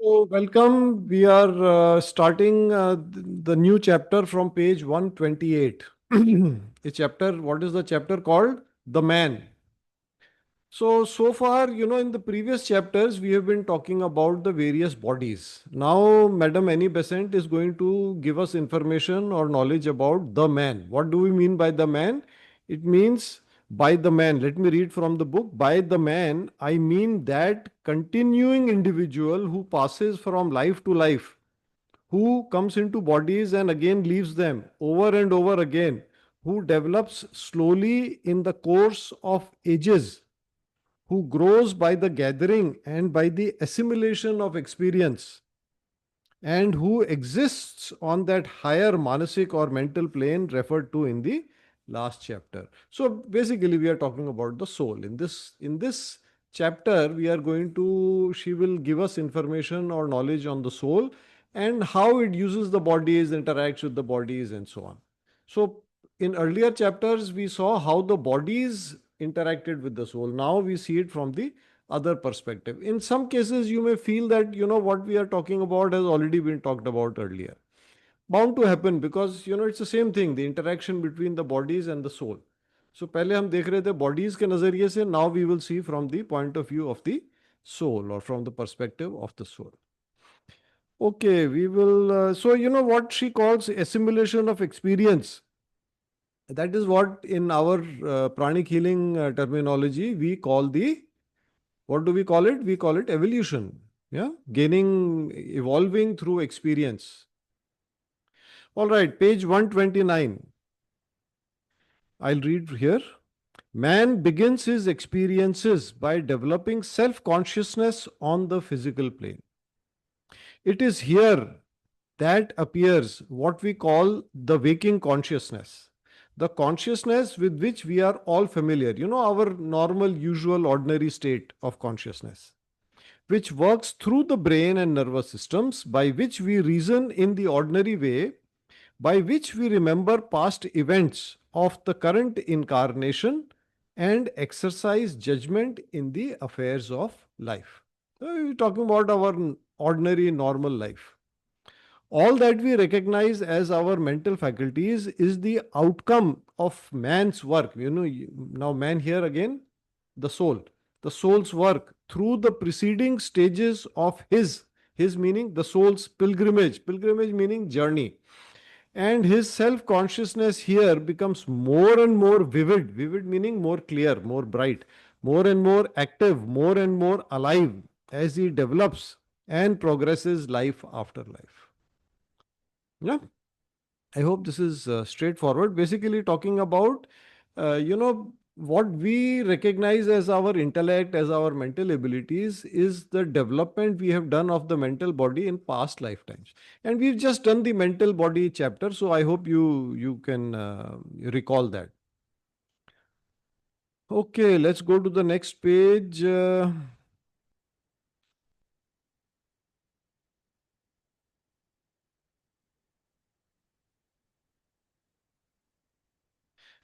So, welcome. We are starting the new chapter from page 128. A chapter, what is the chapter called? The Man. So far, in the previous chapters, we have been talking about the various bodies. Now, Madam Annie Besant is going to give us information or knowledge about the man. What do we mean by the man? It means by the man. Let me read from the book. By the man, I mean that continuing individual who passes from life to life, who comes into bodies and again leaves them over and over again, who develops slowly in the course of ages, who grows by the gathering and by the assimilation of experience, and who exists on that higher manasic or mental plane referred to in the last chapter. So basically we are talking about the soul. In this chapter we are going to she will give us information or knowledge on the soul and how it uses the bodies, interacts with the bodies, and so on. So in earlier chapters we saw how the bodies interacted with the soul. Now we see it from the other perspective. In some cases, you may feel that, what we are talking about has already been talked about earlier. Bound to happen because, it's the same thing, the interaction between the bodies and the soul. So, पहले हम देख रहे थे bodies के नजरिए से, now we will see from the point of view of the soul or from the perspective of the soul. Okay, we will, so what she calls assimilation of experience. That is what in our pranic healing terminology we call the, what do we call it? We call it evolution. Yeah, gaining, evolving through experience. All right, page 129. I'll read here. Man begins his experiences by developing self consciousness on the physical plane. It is here that appears what we call the waking consciousness. The consciousness with which we are all familiar, our normal, usual, ordinary state of consciousness, which works through the brain and nervous systems, by which we reason in the ordinary way, by which we remember past events of the current incarnation and exercise judgment in the affairs of life. So we're talking about our ordinary, normal life. All that we recognize as our mental faculties is the outcome of man's work. Now man here again, the soul, the soul's work through the preceding stages of his meaning the soul's pilgrimage meaning journey. And his self consciousness here becomes more and more vivid meaning more clear, more bright, more and more active, more and more alive as he develops and progresses life after life. Yeah, I hope this is straightforward. Basically, talking about, what we recognize as our intellect, as our mental abilities, is the development we have done of the mental body in past lifetimes. And we've just done the mental body chapter, so I hope you can recall that. Okay, let's go to the next page.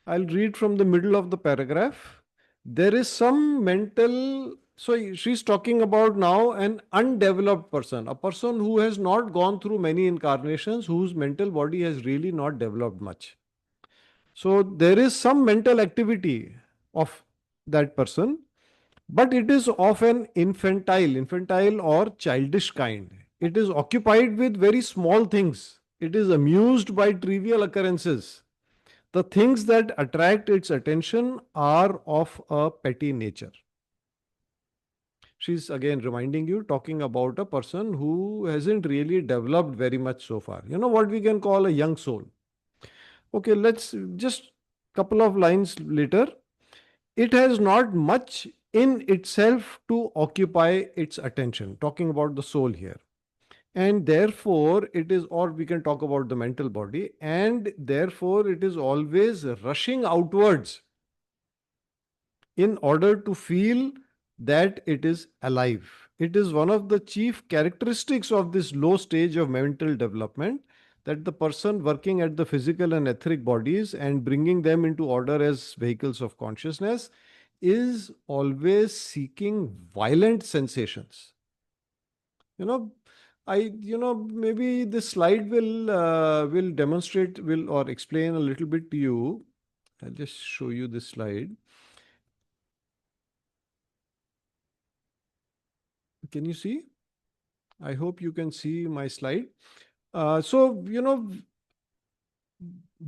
I'll read from the middle of the paragraph. There is some mental, so she's talking about now an undeveloped person, a person who has not gone through many incarnations, whose mental body has really not developed much. So there is some mental activity of that person, but it is of an infantile or childish kind. It is occupied with very small things. It is amused by trivial occurrences. The things that attract its attention are of a petty nature. She's again reminding you, talking about a person who hasn't really developed very much so far. You know what we can call a young soul. Okay, let's just couple of lines later. It has not much in itself to occupy its attention. Talking about the soul here. And therefore, it is, or we can talk about the mental body, and therefore, it is always rushing outwards in order to feel that it is alive. It is one of the chief characteristics of this low stage of mental development that the person working at the physical and etheric bodies and bringing them into order as vehicles of consciousness is always seeking violent sensations. You know, maybe this slide will demonstrate, will or explain a little bit to you. I'll just show you this slide. Can you see? I hope you can see my slide. So,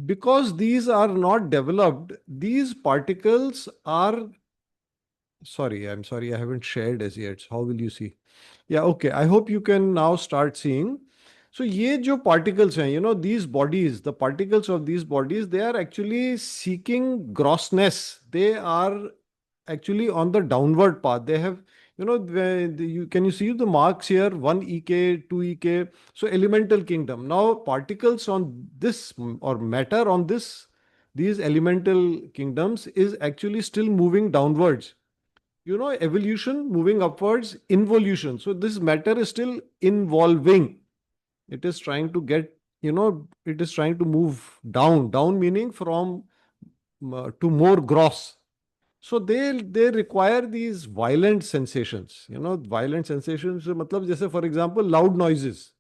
because these are not developed, these particles are, sorry, I'm sorry, I haven't shared as yet. How will you see? Yeah, okay. I hope you can now start seeing. So ये जो particles हैं, these bodies, the particles of these bodies, they are actually seeking grossness. They are actually on the downward path. They have, can you see the marks here? 1 EK, 2 EK. So elemental kingdom. Now particles on this or matter on these elemental kingdoms is actually still moving downwards. Evolution moving upwards, involution. So this matter is still involving. It is trying to get, it is trying to move down meaning from to more gross. So they require these violent sensations. Violent sensations. मतलब जैसे for example loud noises.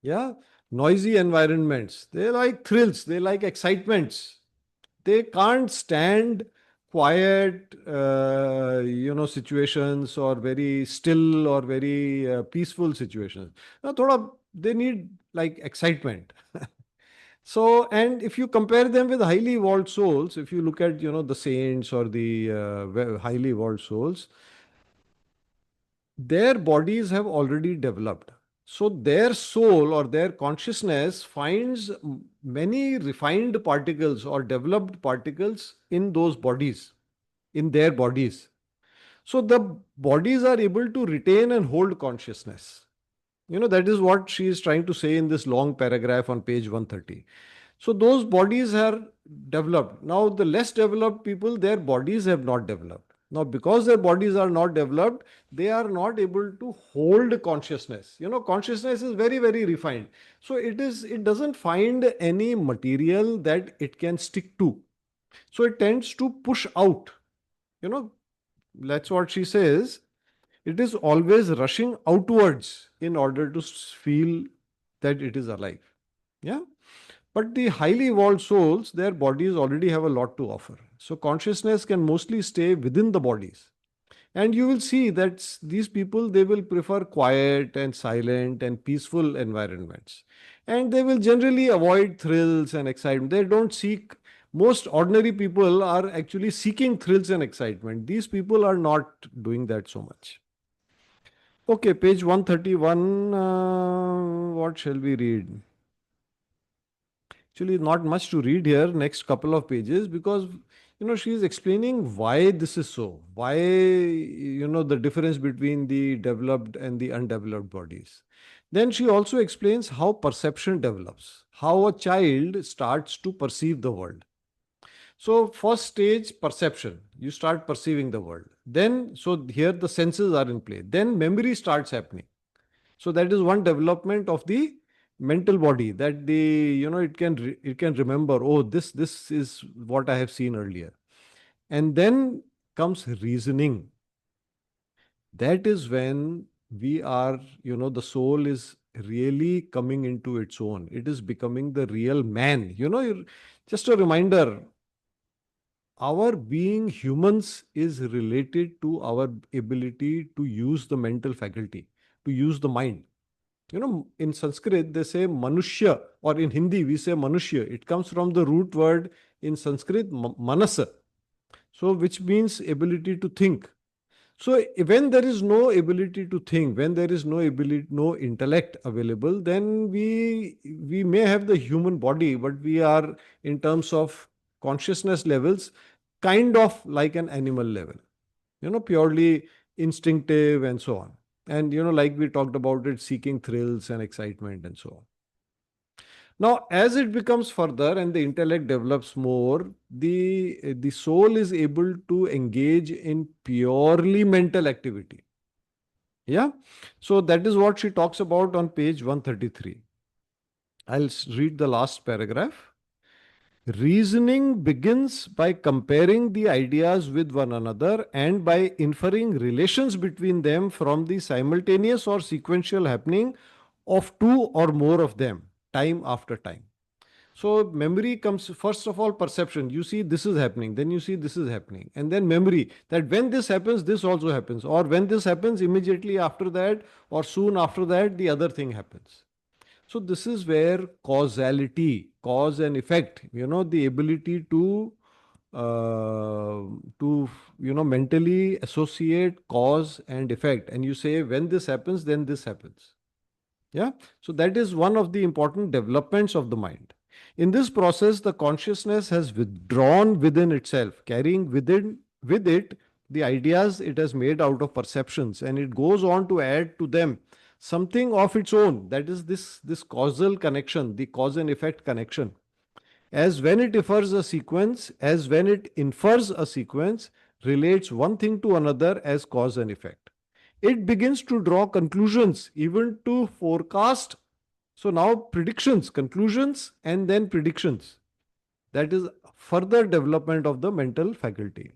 Yeah, noisy environments. They like thrills. They like excitements. They can't stand quiet situations or very still or very peaceful situations. They need like excitement. So, and if you compare them with highly evolved souls, if you look at the saints or the highly evolved souls, their bodies have already developed. So their soul or their consciousness finds many refined particles or developed particles in those bodies, in their bodies. So the bodies are able to retain and hold consciousness. That is what she is trying to say in this long paragraph on page 130. So those bodies are developed. Now, the less developed people, their bodies have not developed. Now, because their bodies are not developed, they are not able to hold consciousness. Consciousness is very, very refined. So it doesn't find any material that it can stick to. So it tends to push out. You know, that's what she says. It is always rushing outwards in order to feel that it is alive. Yeah. But the highly evolved souls, their bodies already have a lot to offer. So consciousness can mostly stay within the bodies. And you will see that these people, they will prefer quiet and silent and peaceful environments. And they will generally avoid thrills and excitement. They don't seek, most ordinary people are actually seeking thrills and excitement. These people are not doing that so much. Okay, page 131. What shall we read? Actually, not much to read here, next couple of pages, because she is explaining why this is so, why the difference between the developed and the undeveloped bodies. Then she also explains how perception develops, how a child starts to perceive the world. So first stage, perception, you start perceiving the world. Then, so here the senses are in play. Then memory starts happening. So that is one development of the mental body, that the it can remember, oh, this is what I have seen earlier. And then comes reasoning. That is when we are, the soul is really coming into its own. It is becoming the real man. Just a reminder, our being humans is related to our ability to use the mental faculty, to use the mind. In Sanskrit, they say Manushya, or in Hindi, we say Manushya. It comes from the root word in Sanskrit, Manasa. So, which means ability to think. So, when there is no ability to think, when there is no ability, no intellect available, then we may have the human body, but we are, in terms of consciousness levels, kind of like an animal level, purely instinctive and so on. And, like we talked about it, seeking thrills and excitement and so on. Now, as it becomes further and the intellect develops more, the soul is able to engage in purely mental activity. Yeah. So that is what she talks about on page 133. I'll read the last paragraph. Reasoning begins by comparing the ideas with one another and by inferring relations between them from the simultaneous or sequential happening of two or more of them, time after time. So, memory comes first of all, perception. You see, this is happening, then you see, this is happening, and then memory that when this happens, this also happens, or when this happens, immediately after that, or soon after that, the other thing happens. So this is where causality, cause and effect, the ability to mentally associate cause and effect, and you say when this happens, then this happens. Yeah. So that is one of the important developments of the mind. In this process, the consciousness has withdrawn within itself, carrying with it the ideas it has made out of perceptions, and it goes on to add to them something of its own. That is this causal connection, the cause and effect connection. As when it infers a sequence, relates one thing to another as cause and effect. It begins to draw conclusions, even to forecast. So now predictions, conclusions, and then predictions. That is further development of the mental faculty.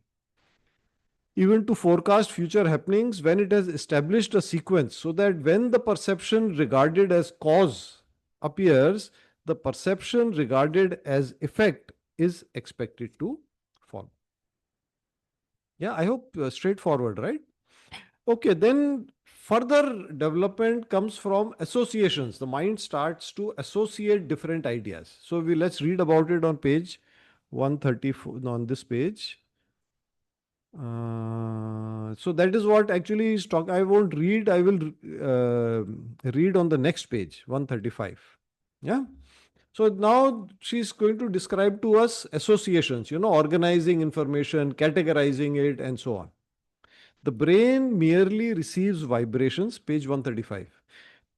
Even to forecast future happenings when it has established a sequence, so that when the perception regarded as cause appears, the perception regarded as effect is expected to follow. Yeah, I hope straightforward, right? Okay, then further development comes from associations. The mind starts to associate different ideas. So let's read about it on page 134, on this page. So that is what actually is talk. I won't read. I will read on the next page, 135. Yeah. So now she's going to describe to us associations, organizing information, categorizing it, and so on. The brain merely receives vibrations, page 135.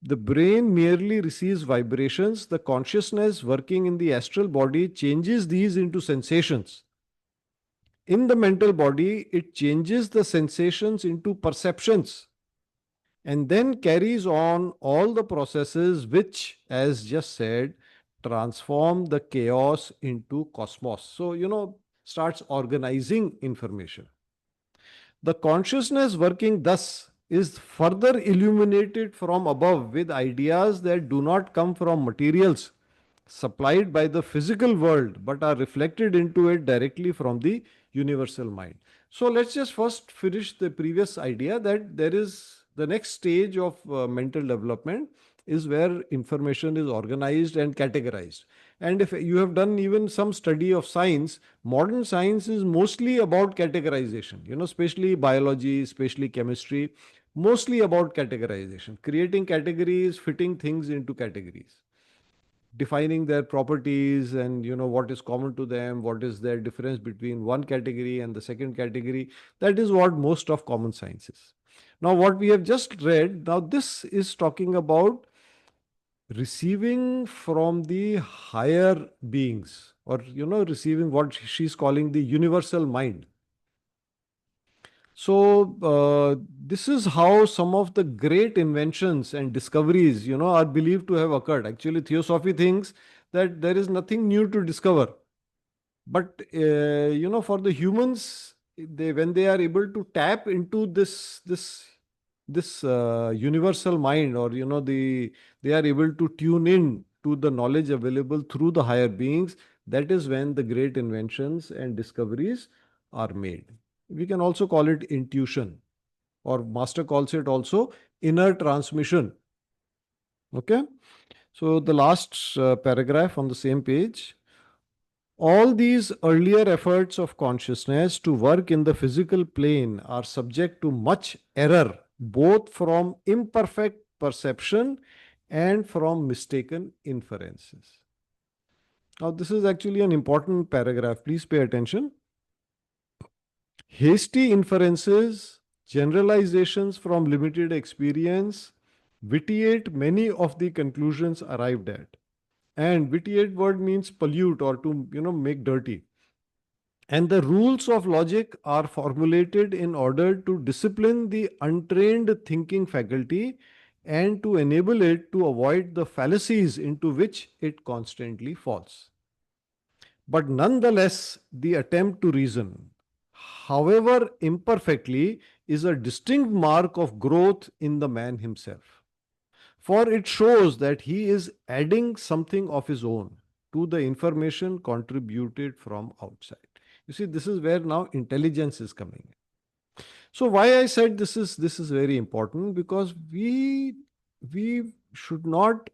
The brain merely receives vibrations. The consciousness working in the astral body changes these into sensations. In the mental body, it changes the sensations into perceptions and then carries on all the processes which, as just said, transform the chaos into cosmos. So, starts organizing information. The consciousness working thus is further illuminated from above with ideas that do not come from materials supplied by the physical world but are reflected into it directly from the universal mind. So let's just first finish the previous idea that there is the next stage of mental development is where information is organized and categorized. And if you have done even some study of science, modern science is mostly about categorization, especially biology, especially chemistry, mostly about categorization, creating categories, fitting things into categories, defining their properties, and what is common to them, what is their difference between one category and the second category. That is what most of common science is. Now what we have just read, now this is talking about receiving from the higher beings, or receiving what she's calling the universal mind. So this is how some of the great inventions and discoveries, are believed to have occurred. Actually, Theosophy thinks that there is nothing new to discover. But for the humans, when they are able to tap into this universal mind, or they are able to tune in to the knowledge available through the higher beings, that is when the great inventions and discoveries are made. We can also call it intuition, or master calls it also inner transmission. Okay. So the last paragraph on the same page. All these earlier efforts of consciousness to work in the physical plane are subject to much error, both from imperfect perception and from mistaken inferences. Now, this is actually an important paragraph. Please pay attention. Hasty inferences, generalizations from limited experience, vitiate many of the conclusions arrived at. And vitiate word means pollute, or to make dirty. And the rules of logic are formulated in order to discipline the untrained thinking faculty and to enable it to avoid the fallacies into which it constantly falls. But nonetheless, the attempt to reason, however imperfectly, is a distinct mark of growth in the man himself. For it shows that he is adding something of his own to the information contributed from outside. You see, this is where now intelligence is coming in. So why I said this is very important, because we should not,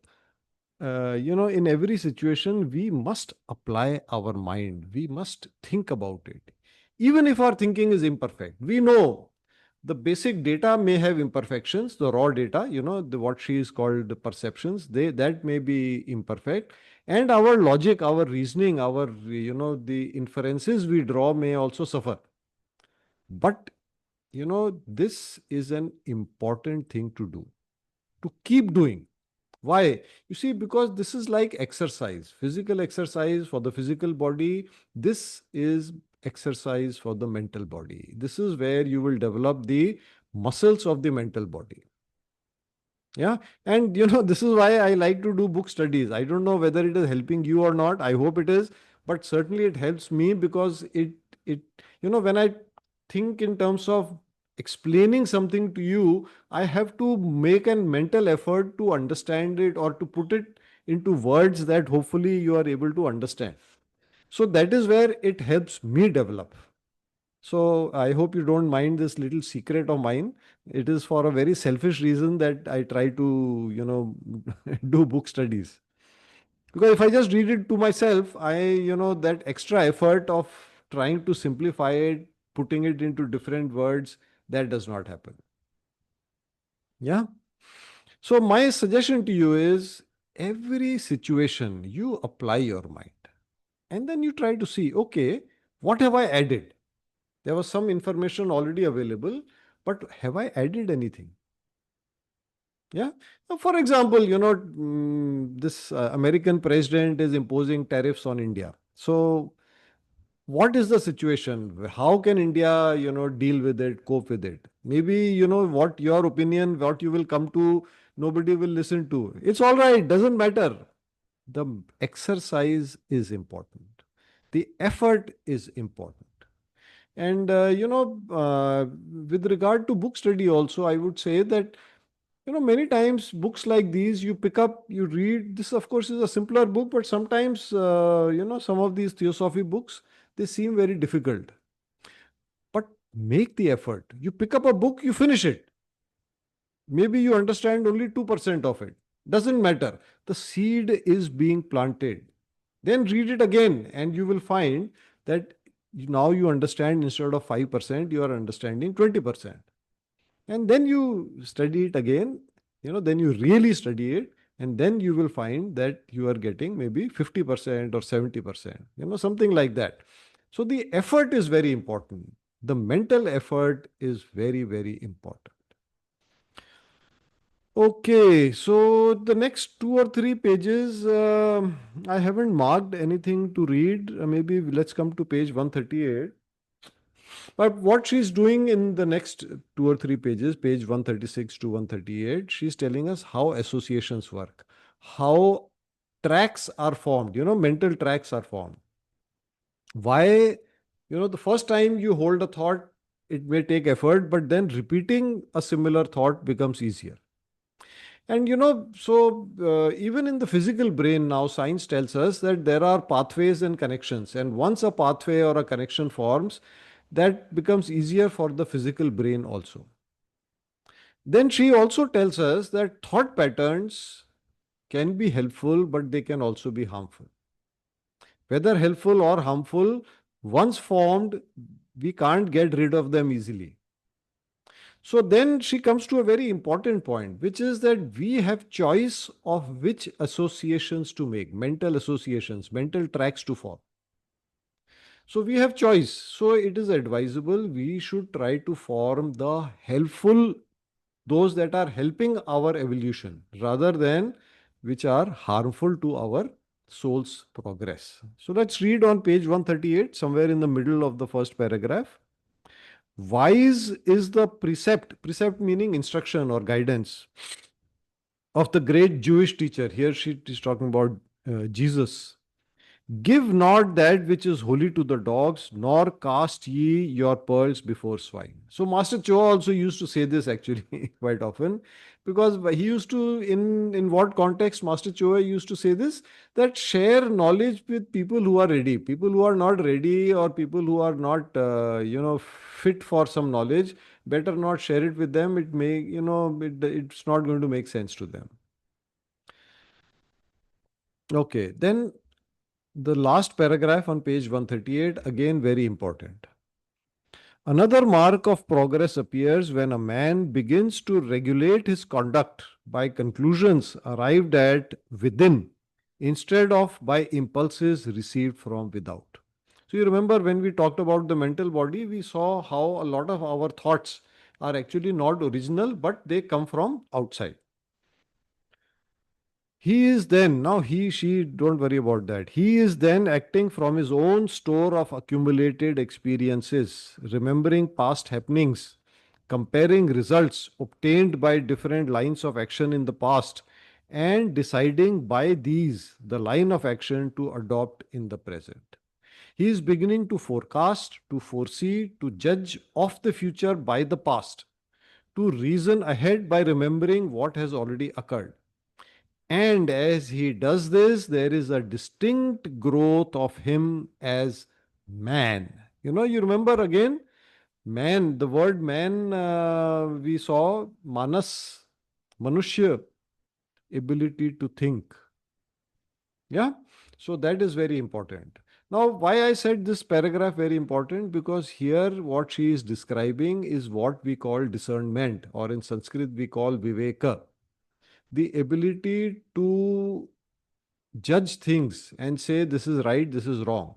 in every situation, we must apply our mind. We must think about it. Even if our thinking is imperfect, we know the basic data may have imperfections, the raw data, what she is called the perceptions, that may be imperfect. And our logic, our reasoning, the inferences we draw may also suffer. But, this is an important thing to do, to keep doing. Why? You see, because this is like exercise, physical exercise for the physical body. This is exercise for the mental body. This is where you will develop the muscles of the mental body. Yeah. And this is why I like to do book studies. I don't know whether it is helping you or not. I hope it is, but certainly it helps me, because it, when I think in terms of explaining something to you, I have to make a mental effort to understand it, or to put it into words that hopefully you are able to understand. So that is where it helps me develop. So I hope you don't mind this little secret of mine. It is for a very selfish reason that I try to, do book studies. Because if I just read it to myself, that extra effort of trying to simplify it, putting it into different words, that does not happen. Yeah. So my suggestion to you is, every situation you apply your mind, and then you try to see, okay, what have I added? There was some information already available, but have I added anything? Yeah. For example, this American president is imposing tariffs on India. So, what is the situation? How can India, deal with it, cope with it? Maybe, what your opinion, what you will come to, nobody will listen to. It's all right, doesn't matter. The exercise is important. The effort is important. And, with regard to book study also, I would say that, many times books like these, you pick up, you read. This, of course, is a simpler book, but sometimes, some of these Theosophy books, they seem very difficult. But make the effort. You pick up a book, you finish it. Maybe you understand only 2% of it. Doesn't matter. The seed is being planted. Then read it again, and you will find that now you understand, instead of 5%, you are understanding 20%. And then you study it again, then you really study it, and then you will find that you are getting maybe 50% or 70%, something like that. So the effort is very important. The mental effort is very, very important. Okay, so the next 2 or 3 pages, I haven't marked anything to read. Maybe let's come to page 138. But what she's doing in the next 2 or 3 pages, page 136 to 138, she's telling us how associations work, how tracks are formed, mental tracks are formed. Why, the first time you hold a thought, it may take effort, but then repeating a similar thought becomes easier. And even in the physical brain now, science tells us that there are pathways and connections. And once a pathway or a connection forms, that becomes easier for the physical brain also. Then she also tells us that thought patterns can be helpful, but they can also be harmful. Whether helpful or harmful, once formed, we can't get rid of them easily. So then she comes to a very important point, which is that we have choice of which associations to make, mental associations, mental tracks to form. So we have choice. So it is advisable we should try to form the helpful, those that are helping our evolution, rather than which are harmful to our soul's progress. So let's read on page 138, somewhere in the middle of the first paragraph. Wise is the precept meaning instruction or guidance, of the great Jewish teacher. Here she is talking about Jesus. Give not that which is holy to the dogs, nor cast ye your pearls before swine. So Master Cho also used to say this actually quite often, because he used to, in what context Master Cho used to say this, that share knowledge with people who are ready. People who are not ready, or people who are not fit for some knowledge, better not share it with them. It may, it's not going to make sense to them. Okay, then the last paragraph on page 138, again very important. Another mark of progress appears when a man begins to regulate his conduct by conclusions arrived at within instead of by impulses received from without. So, you remember when we talked about the mental body, we saw how a lot of our thoughts are actually not original, but they come from outside. He is then, now he, she, don't worry about that. He is then acting from his own store of accumulated experiences, remembering past happenings, comparing results obtained by different lines of action in the past, and deciding by these the line of action to adopt in the present. He is beginning to forecast, to foresee, to judge of the future by the past, to reason ahead by remembering what has already occurred. And as he does this, there is a distinct growth of him as man. You remember again, man, the word man, we saw manas, manushya, ability to think. Yeah. So that is very important. Now, why I said this paragraph very important? Because here what she is describing is what we call discernment, or in Sanskrit we call viveka, the ability to judge things and say this is right, this is wrong,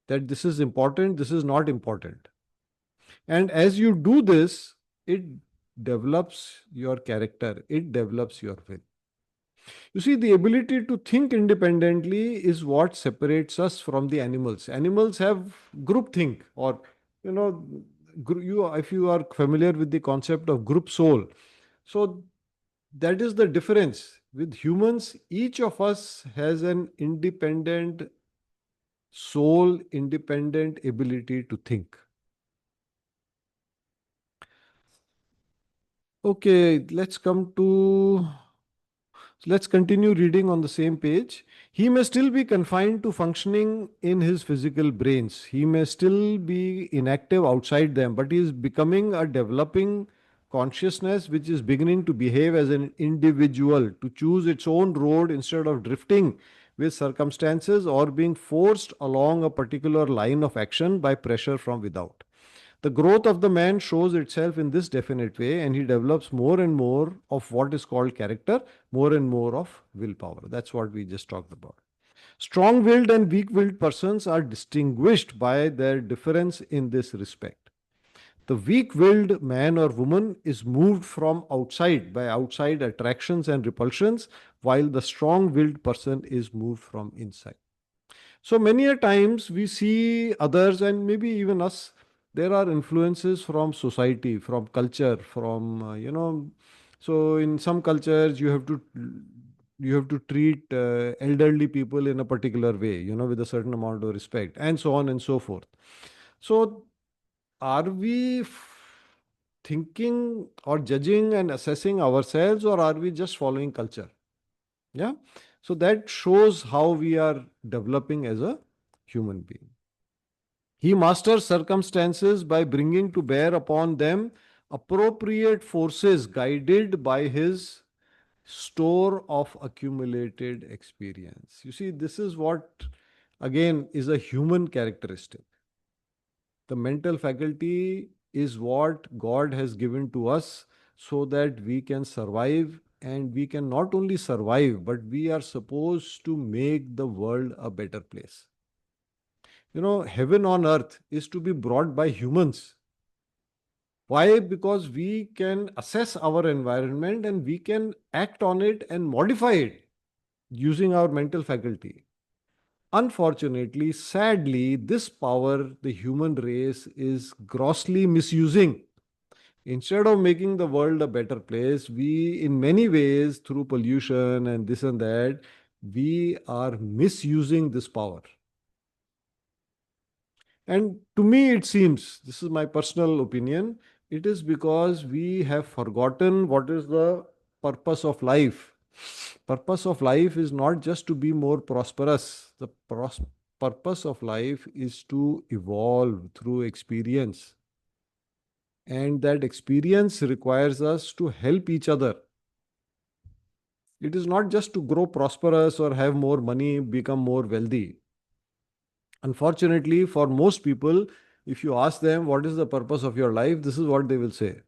that this is important, this is not important. And as you do this, it develops your character, it develops your will. You see, the ability to think independently is what separates us from the animals. Animals have group think, or, you know, if you are familiar with the concept of group soul. So that is the difference. With humans, each of us has an independent sole independent ability to think. Okay, let's continue reading on the same page. He may still be confined to functioning in his physical brains. He may still be inactive outside them, but he is becoming a developing consciousness which is beginning to behave as an individual, to choose its own road instead of drifting with circumstances or being forced along a particular line of action by pressure from without. The growth of the man shows itself in this definite way, and he develops more and more of what is called character, more and more of willpower. That's what we just talked about. Strong willed and weak willed persons are distinguished by their difference in this respect. The weak willed man or woman is moved from outside by outside attractions and repulsions, while the strong willed person is moved from inside. So many a times we see others and maybe even us, there are influences from society, from culture, from, so in some cultures you have to treat elderly people in a particular way, with a certain amount of respect, and so on and so forth. So are we thinking or judging and assessing ourselves, or are we just following culture? Yeah. So that shows how we are developing as a human being. He masters circumstances by bringing to bear upon them appropriate forces guided by his store of accumulated experience. You see, this is what, again, is a human characteristic. The mental faculty is what God has given to us so that we can survive, and we can not only survive, but we are supposed to make the world a better place. Heaven on earth is to be brought by humans. Why? Because we can assess our environment and we can act on it and modify it using our mental faculty. Unfortunately, sadly, this power the human race is grossly misusing. Instead of making the world a better place, we, in many ways, through pollution and this and that, we are misusing this power. And to me, it seems, this is my personal opinion, it is because we have forgotten what is the purpose of life. Purpose of life is not just to be more prosperous. The purpose of life is to evolve through experience. And that experience requires us to help each other. It is not just to grow prosperous or have more money, become more wealthy. Unfortunately, for most people, if you ask them what is the purpose of your life, this is what they will say.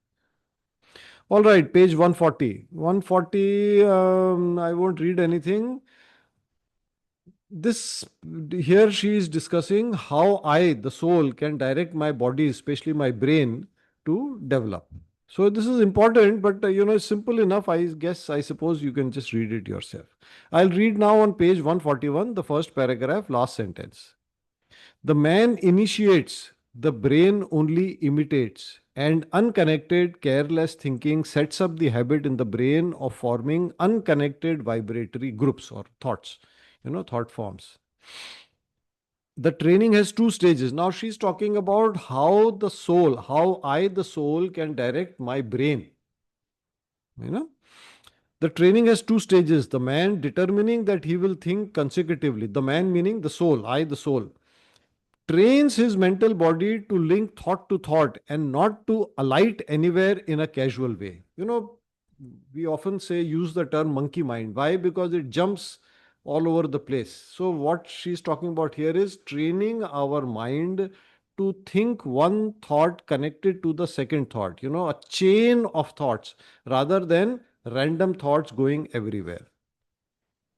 All right, page 140. 140, I won't read anything. This here she is discussing how I, the soul, can direct my body, especially my brain, to develop. So this is important, but it's simple enough. I guess, I suppose you can just read it yourself. I'll read now on page 141, the first paragraph, last sentence. The man initiates, the brain only imitates, and unconnected, careless thinking sets up the habit in the brain of forming unconnected vibratory groups or thoughts, thought forms. The training has two stages. Now she's talking about how I, the soul, can direct my brain. You know, the training has two stages. The man determining that he will think consecutively. The man meaning the soul, I, the soul, trains his mental body to link thought to thought and not to alight anywhere in a casual way. We often say, use the term monkey mind. Why? Because it jumps all over the place. So, what she's talking about here is training our mind to think one thought connected to the second thought, a chain of thoughts rather than random thoughts going everywhere.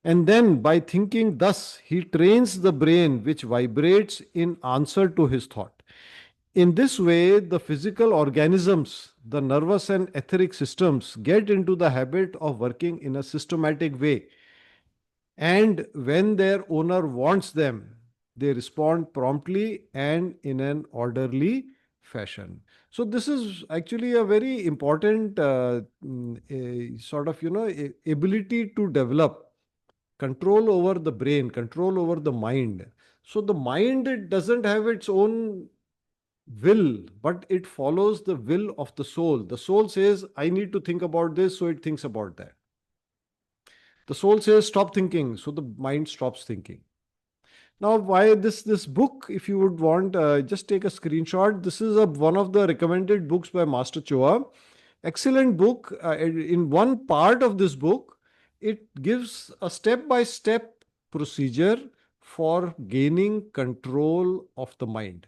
And then, by thinking thus, he trains the brain which vibrates in answer to his thought. In this way, the physical organisms, the nervous and etheric systems get into the habit of working in a systematic way. And when their owner wants them, they respond promptly and in an orderly fashion. So, this is actually a very important sort of, ability to develop control over the brain, control over the mind. So the mind, it doesn't have its own will, but it follows the will of the soul. The soul says, I need to think about this, so it thinks about that. The soul says, stop thinking, so the mind stops thinking. Now, why this book? If you would want, just take a screenshot. This is one of the recommended books by Master Choa. Excellent book. In one part of this book, it gives a step-by-step procedure for gaining control of the mind.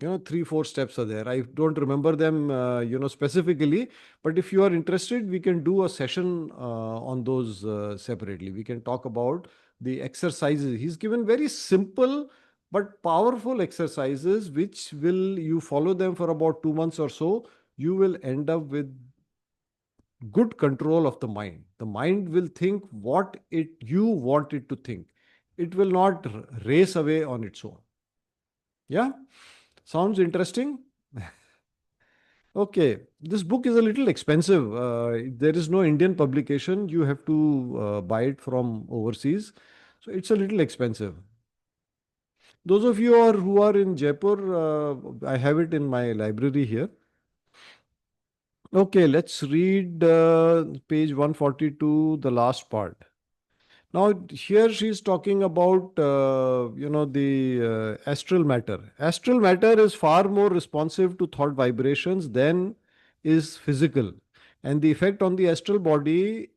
3-4 steps are there. I don't remember them specifically, but if you are interested, we can do a session on those separately. We can talk about the exercises. He's given very simple but powerful exercises, which will, you follow them for about 2 months or so, you will end up with good control of the mind. The mind will think what you want it to think. It will not race away on its own. Yeah? Sounds interesting? Okay, this book is a little expensive. There is no Indian publication. You have to buy it from overseas. So it's a little expensive. Those of you who are in Jaipur, I have it in my library here. Okay, let's read page 142, the last part. Now, here she is talking about, the astral matter. Astral matter is far more responsive to thought vibrations than is physical. And the effect on the astral body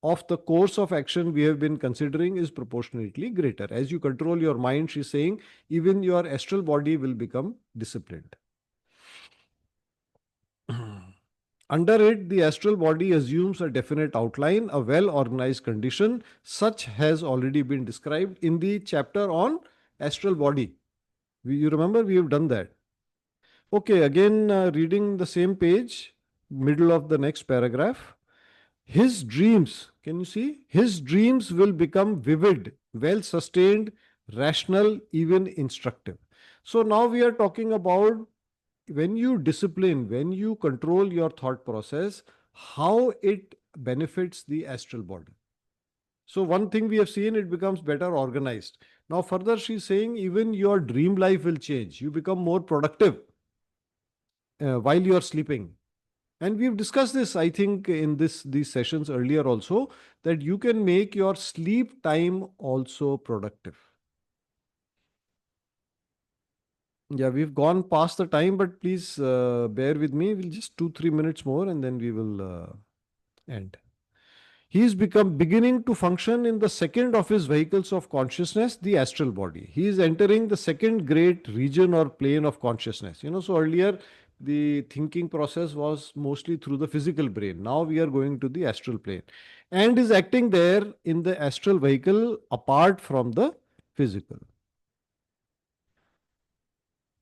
of the course of action we have been considering is proportionately greater. As you control your mind, she's saying, even your astral body will become disciplined. Under it, the astral body assumes a definite outline, a well organized condition. Such has already been described in the chapter on astral body. You remember we have done that. Okay, again, reading the same page, middle of the next paragraph. His dreams, can you see? His dreams will become vivid, well sustained, rational, even instructive. So now we are talking about when you discipline, when you control your thought process, how it benefits the astral body. So one thing we have seen, it becomes better organized. Now further she's saying even your dream life will change. You become more productive while you are sleeping. And we've discussed this, I think, in these sessions earlier also, that you can make your sleep time also productive. Yeah, we've gone past the time, but please bear with me. We'll just 2-3 minutes more and then we will end. He is beginning to function in the second of his vehicles of consciousness, the astral body. He is entering the second great region or plane of consciousness. So earlier the thinking process was mostly through the physical brain. Now we are going to the astral plane and is acting there in the astral vehicle apart from the physical.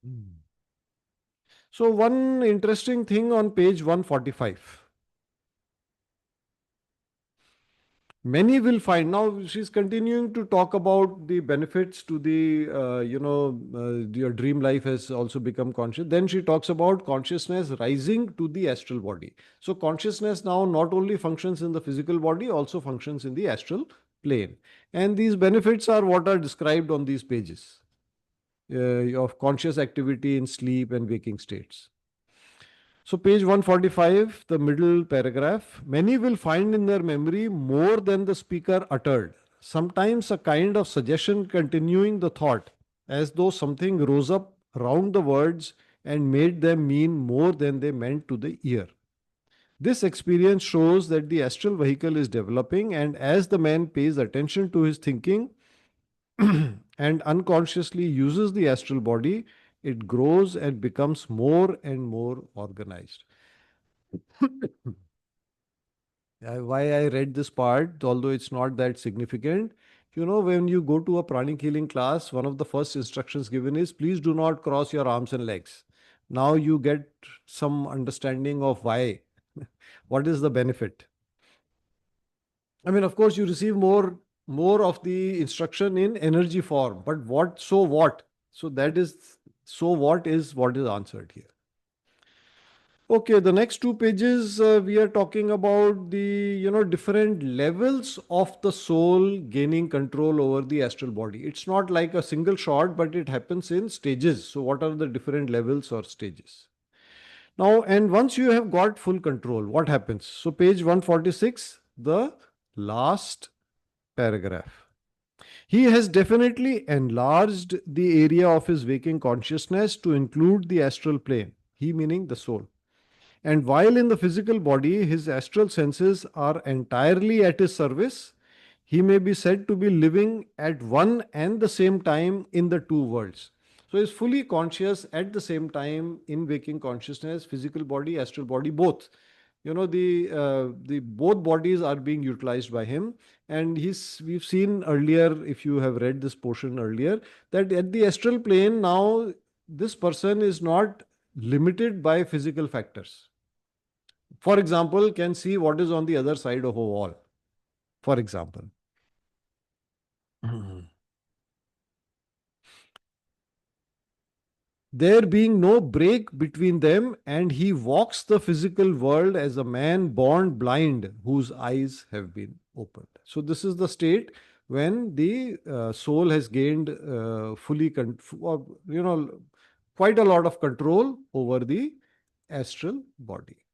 Hmm. So one interesting thing on page 145. Many will find, now she's continuing to talk about the benefits to the your dream life has also become conscious. Then she talks about consciousness rising to the astral body. So consciousness now not only functions in the physical body, also functions in the astral plane, and these benefits are what are described on these pages of conscious activity in sleep and waking states. So, page 145, the middle paragraph. Many will find in their memory more than the speaker uttered. Sometimes a kind of suggestion continuing the thought, as though something rose up round the words and made them mean more than they meant to the ear. This experience shows that the astral vehicle is developing, and as the man pays attention to his thinking and unconsciously uses the astral body, it grows and becomes more and more organized. Why I read this part, although it's not that significant, when you go to a pranic healing class, one of the first instructions given is please do not cross your arms and legs. Now you get some understanding of why. What is the benefit? I mean, of course, you receive more of the instruction in energy form, but what? So what? So that is so what is answered here. Okay, the next two pages we are talking about the different levels of the soul gaining control over the astral body. It's not like a single shot, but it happens in stages. So what are the different levels or stages? Now, and once you have got full control, what happens? So page 146, the last paragraph. He has definitely enlarged the area of his waking consciousness to include the astral plane. He meaning the soul. And while in the physical body, his astral senses are entirely at his service, he may be said to be living at one and the same time in the two worlds. So he's fully conscious at the same time in waking consciousness, physical body, astral body, both. The both bodies are being utilized by him, and we've seen earlier, if you have read this portion earlier, that at the astral plane now this person is not limited by physical factors. For example, can see what is on the other side of a wall. For example. There being no break between them, and he walks the physical world as a man born blind whose eyes have been opened. So, this is the state when the soul has gained quite a lot of control over the astral body.